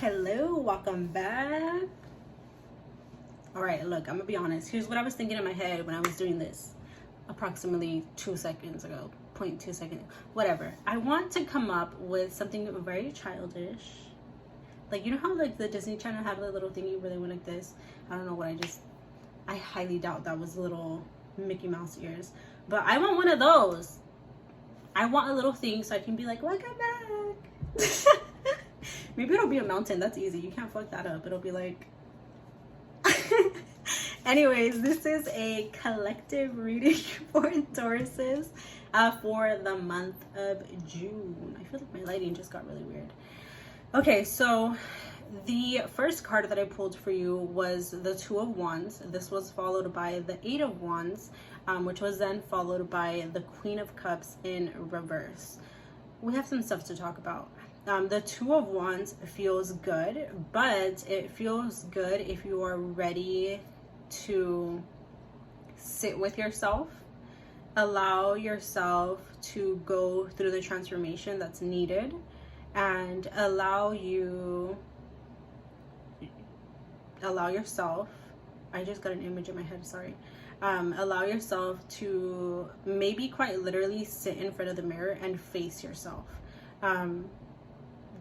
Hello, welcome back. All right, look, I'm gonna be honest. Here's what I was thinking in my head when I was doing this approximately 2 seconds ago, 0.2 seconds, whatever. I want to come up with something very childish. Like, you know how like the Disney Channel have the little thingy where they went like this? I don't know what I highly doubt that was little Mickey Mouse ears. But I want one of those. I want a little thing so I can be like, welcome back. Maybe it'll be a mountain. That's easy. You can't fuck that up. It'll be like... Anyways, this is a collective reading for Tauruses for the month of June. I feel like my lighting just got really weird. Okay, so the first card that I pulled for you was the Two of Wands. This was followed by the Eight of Wands, which was then followed by the Queen of Cups in reverse. We have some stuff to talk about. The Two of Wands feels good, but it feels good if you are ready to sit with yourself, allow yourself to go through the transformation that's needed, and allow yourself, I just got an image in my head, sorry. Allow yourself to maybe quite literally sit in front of the mirror and face yourself.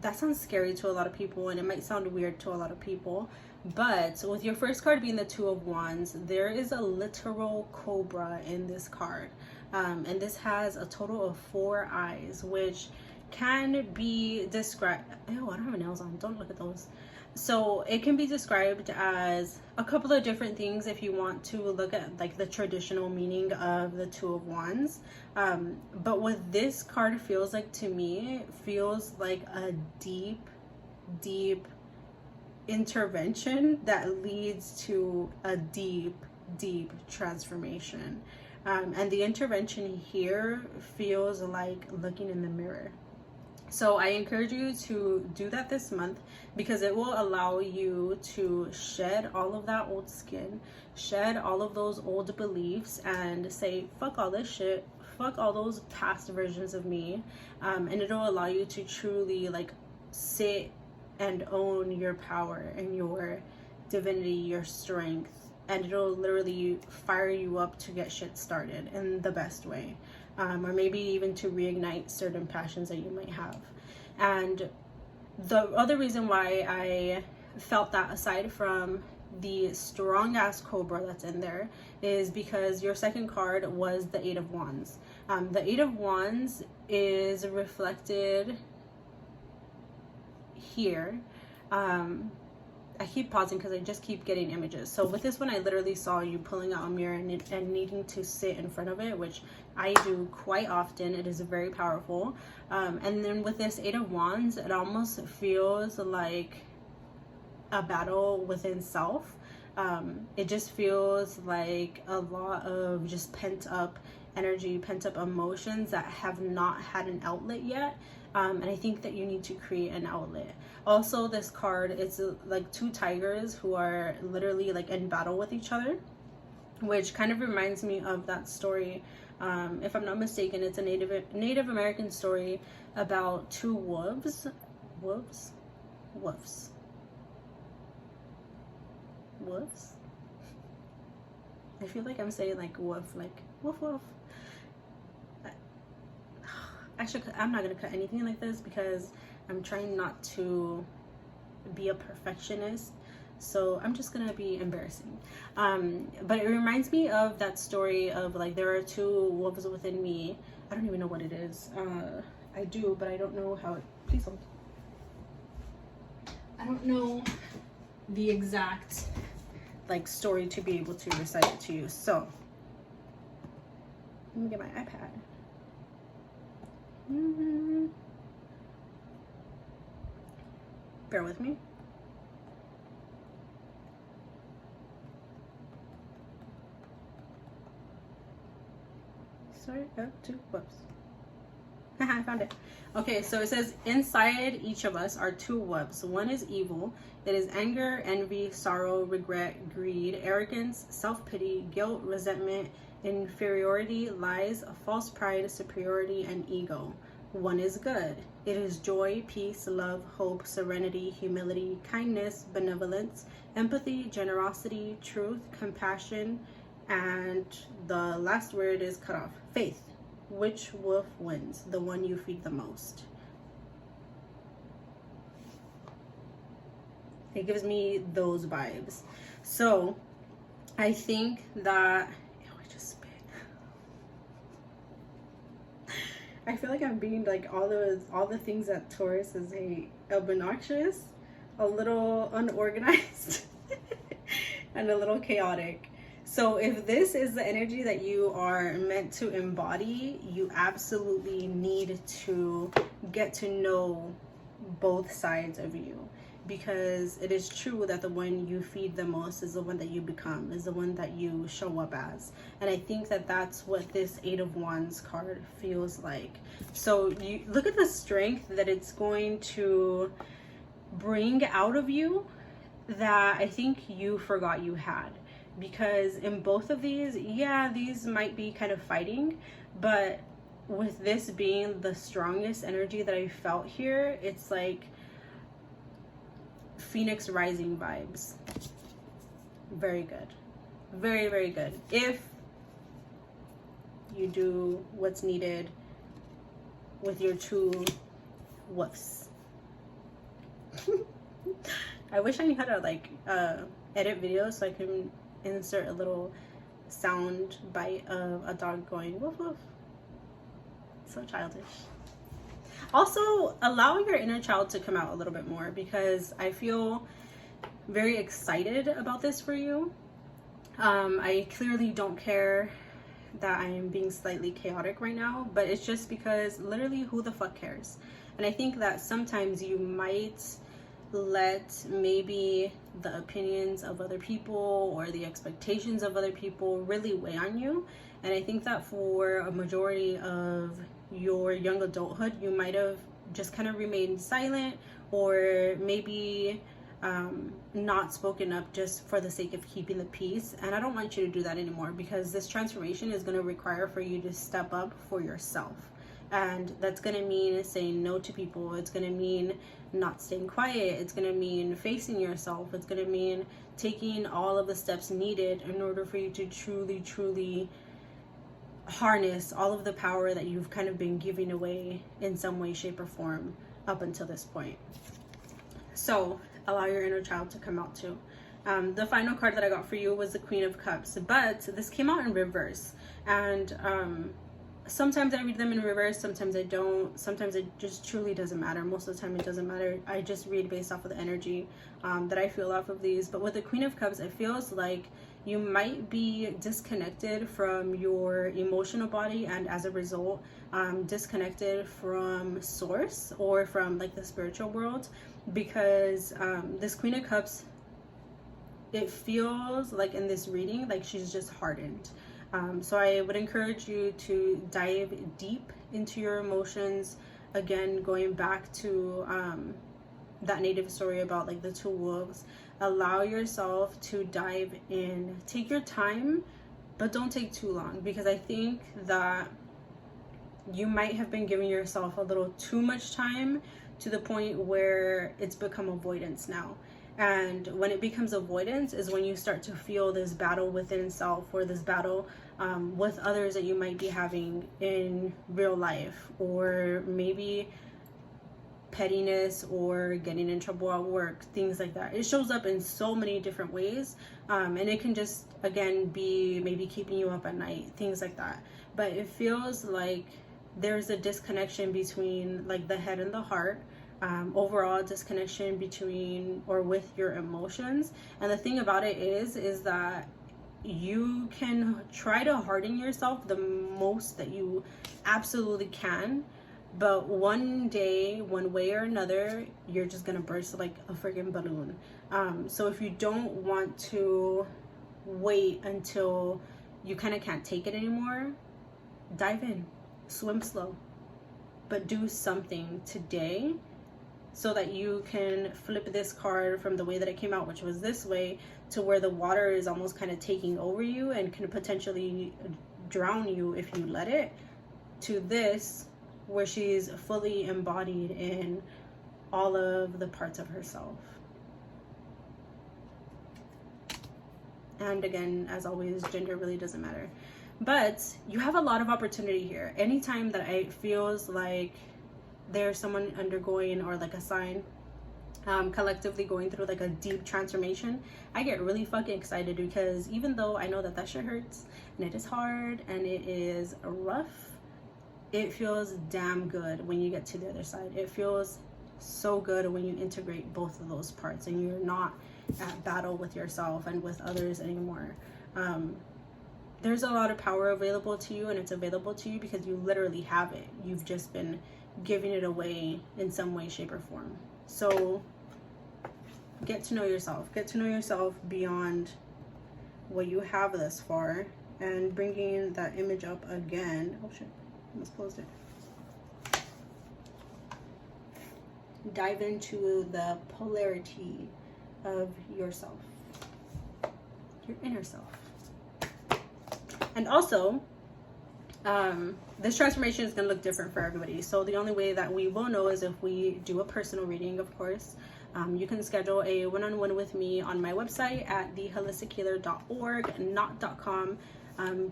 That sounds scary to a lot of people, and it might sound weird to a lot of people, but with your first card being the Two of Wands, there is a literal cobra in this card, and this has a total of 4 eyes, which can be described... Oh, I don't have nails on, don't look at those. So it can be described as a couple of different things if you want to look at like the traditional meaning of the Two of Wands. But what this card feels like to me, feels like a deep intervention that leads to a deep transformation. And the intervention here feels like looking in the mirror. So I encourage you to do that this month, because it will allow you to shed all of that old skin, shed all of those old beliefs, and say, fuck all this shit, fuck all those past versions of me. And it'll allow you to truly like sit and own your power and your divinity, your strength, and it'll literally fire you up to get shit started in the best way. Or maybe even to reignite certain passions that you might have. And the other reason why I felt that, aside from the strong ass cobra that's in there, is because your second card was the Eight of Wands. The Eight of Wands is reflected here. I keep pausing because I just keep getting images. So with this one, I literally saw you pulling out a mirror and needing to sit in front of it, which I do quite often. It is very powerful. And then with this Eight of Wands, it almost feels like a battle within self. It just feels like a lot of just pent up energy, pent up emotions that have not had an outlet yet. And I think that you need to create an outlet. Also, this card, it's like 2 tigers who are literally like in battle with each other, which kind of reminds me of that story. If I'm not mistaken, it's a Native American story about 2 wolves. I feel like I'm saying like wolf, like woof woof. Actually, I'm not gonna cut anything like this because I'm trying not to be a perfectionist, so I'm just gonna be embarrassing. But it reminds me of that story of like, there are 2 wolves within me. I don't even know what it is. I do, but I don't know how it... Please hold. I don't know the exact like story to be able to recite it to you. So let me get my iPad. Bear with me. Sorry, 2 whoops. I found it. Okay, so it says, inside each of us are 2 wolves. One is evil. It is anger, envy, sorrow, regret, greed, arrogance, self-pity, guilt, resentment, inferiority, lies, false pride, superiority, and ego. 1 is good. It is joy, peace, love, hope, serenity, humility, kindness, benevolence, empathy, generosity, truth, compassion, and the last word is cut off. Faith. Which wolf wins? The one you feed the most. It gives me those vibes. So I think that I feel like I'm being like all the things that Taurus is obnoxious, a little unorganized, and a little chaotic. So if this is the energy that you are meant to embody, you absolutely need to get to know both sides of you, because it is true that the one you feed the most is the one that you become, is the one that you show up as. And I think that that's what this 8 of Wands card feels like. So you look at the strength that it's going to bring out of you that I think you forgot you had. Because in both of these, yeah, these might be kind of fighting, but with this being the strongest energy that I felt here, it's like Phoenix Rising vibes. Very good. Very, very good. If you do what's needed with your 2 woofs. I wish I knew how to like edit videos so I can insert a little sound bite of a dog going woof woof. So childish. Also, allow your inner child to come out a little bit more, because I feel very excited about this for you. I clearly don't care that I am being slightly chaotic right now, but it's just because literally who the fuck cares? And I think that sometimes you might let maybe the opinions of other people or the expectations of other people really weigh on you. And I think that for a majority of your young adulthood, you might have just kind of remained silent, or maybe not spoken up just for the sake of keeping the peace. And I don't want you to do that anymore, because this transformation is going to require for you to step up for yourself. And that's going to mean saying no to people. It's going to mean not staying quiet. It's going to mean facing yourself. It's going to mean taking all of the steps needed in order for you to truly, truly harness all of the power that you've kind of been giving away in some way, shape, or form up until this point. So allow your inner child to come out too. The final card that I got for you was the Queen of Cups, but this came out in reverse. And sometimes I read them in reverse, sometimes I don't. Sometimes it just truly doesn't matter. Most of the time it doesn't matter. I just read based off of the energy that I feel off of these. But with the Queen of Cups, it feels like you might be disconnected from your emotional body, and as a result disconnected from source or from like the spiritual world, because this Queen of Cups, it feels like in this reading like she's just hardened. So I would encourage you to dive deep into your emotions. Again, going back to that native story about like the 2 wolves. Allow yourself to dive in. Take your time, but don't take too long, because I think that you might have been giving yourself a little too much time, to the point where it's become avoidance now. And when it becomes avoidance is when you start to feel this battle within self, or this battle with others that you might be having in real life, or maybe pettiness or getting in trouble at work, things like that. It shows up in so many different ways, and it can just, again, be maybe keeping you up at night, things like that. But it feels like there's a disconnection between like the head and the heart. Overall disconnection between or with your emotions. And the thing about it is that you can try to harden yourself the most that you absolutely can, but one day, one way or another, you're just gonna burst like a freaking balloon. So if you don't want to wait until you kind of can't take it anymore, dive in, swim slow, but do something today so that you can flip this card from the way that it came out, which was this way, to where the water is almost kind of taking over you and can potentially drown you if you let it, to this, where she's fully embodied in all of the parts of herself. And again, as always, gender really doesn't matter. But you have a lot of opportunity here. Anytime that it feels like there's someone undergoing, or like a sign collectively going through like a deep transformation, I get really fucking excited, because even though I know that that shit hurts and it is hard and it is rough, it feels damn good when you get to the other side. It feels so good when you integrate both of those parts and you're not at battle with yourself and with others anymore. There's a lot of power available to you, and it's available to you because you literally have it. You've just been giving it away in some way, shape, or form. So get to know yourself. Get to know yourself beyond what you have thus far. And bringing that image up again. Oh shit, almost closed it. Dive into the polarity of yourself, your inner self. And also, this transformation is going to look different for everybody. So the only way that we will know is if we do a personal reading, of course. You can schedule a one-on-one with me on my website at theholistichealer.org, not .com.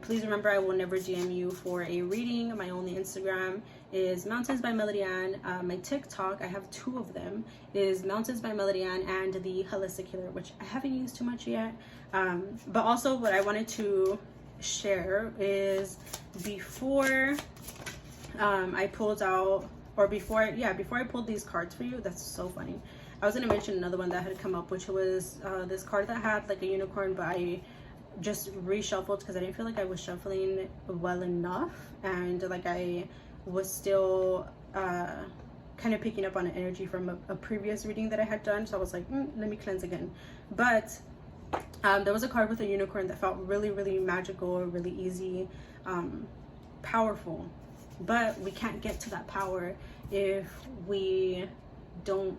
Please remember, I will never DM you for a reading. My only Instagram is Mountains by Melody Ann. My TikTok, I have 2 of them, is Mountains by Melody Ann and The Holistic Healer, which I haven't used too much yet. But also what I wanted to share is before I pulled out, or before I pulled these cards for you, that's so funny. I was going to mention another one that had come up, which was this card that had like a unicorn, but I just reshuffled because I didn't feel like I was shuffling well enough, and like I was still kind of picking up on an energy from a previous reading that I had done. So I was like, let me cleanse again. But there was a card with a unicorn that felt really, really magical, really easy, powerful. But we can't get to that power if we don't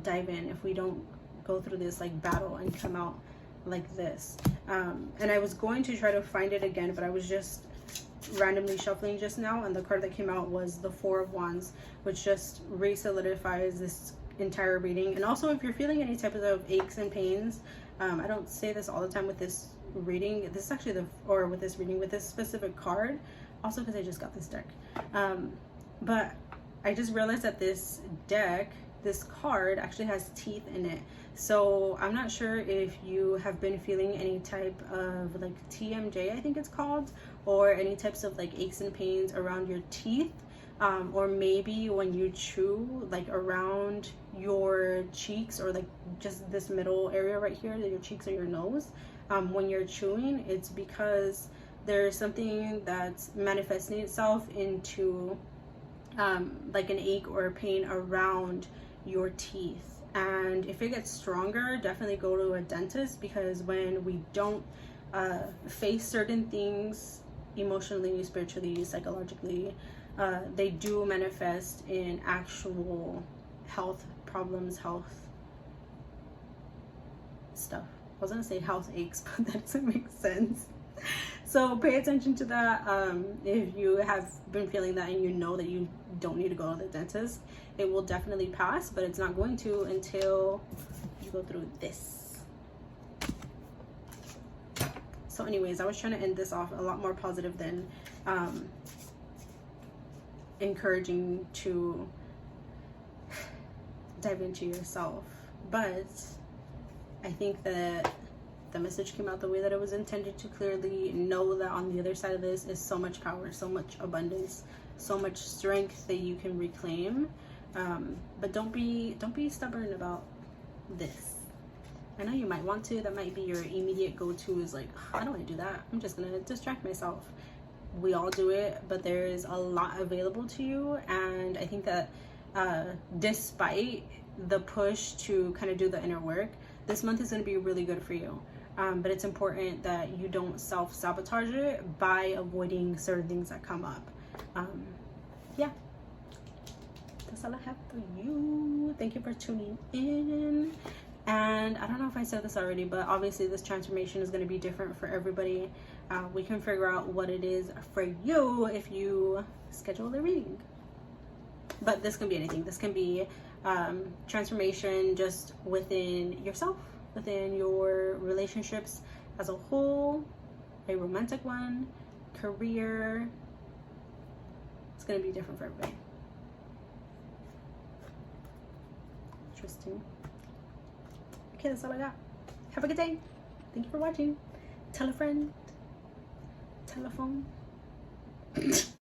dive in, if we don't go through this like battle and come out like this. And I was going to try to find it again, but I was just randomly shuffling just now, and the card that came out was the 4 of Wands, which just re-solidifies this entire reading. And also, if you're feeling any type of aches and pains, I don't say this all the time with this reading, this is actually with this specific card, also because I just got this deck, but I just realized that this card actually has teeth in it. So I'm not sure if you have been feeling any type of like TMJ, I think it's called, or any types of like aches and pains around your teeth, or maybe when you chew, like around your cheeks, or like just this middle area right here, your cheeks or your nose. When you're chewing, it's because there's something that's manifesting itself into like an ache or a pain around your teeth. And if it gets stronger, definitely go to a dentist, because when we don't face certain things emotionally, spiritually, psychologically, they do manifest in actual health problems, health stuff. I was gonna say health aches, but that doesn't make sense. So pay attention to that. If you have been feeling that and you know that you don't need to go to the dentist, it will definitely pass, but it's not going to until you go through this. So anyways, I was trying to end this off a lot more positive than encouraging to dive into yourself. But I think that the message came out the way that it was intended to. Clearly know that on the other side of this is so much power, so much abundance, so much strength that you can reclaim. But don't be stubborn about this. I know you might want to. That might be your immediate go-to, is like, I don't want to do that. I'm just gonna distract myself. We all do it, but there is a lot available to you. And I think that despite the push to kind of do the inner work, this month is going to be really good for you. But it's important that you don't self-sabotage it by avoiding certain things that come up. Yeah, that's all I have for you. Thank you for tuning in. And I don't know if I said this already, but obviously this transformation is going to be different for everybody. We can figure out what it is for you if you schedule the reading. but this can be anything. This can be transformation just within yourself, within your relationships as a whole, a romantic one, career. It's going to be different for everybody. Interesting. Okay, that's all I got. Have a good day. Thank you for watching. Tell a friend. Telephone.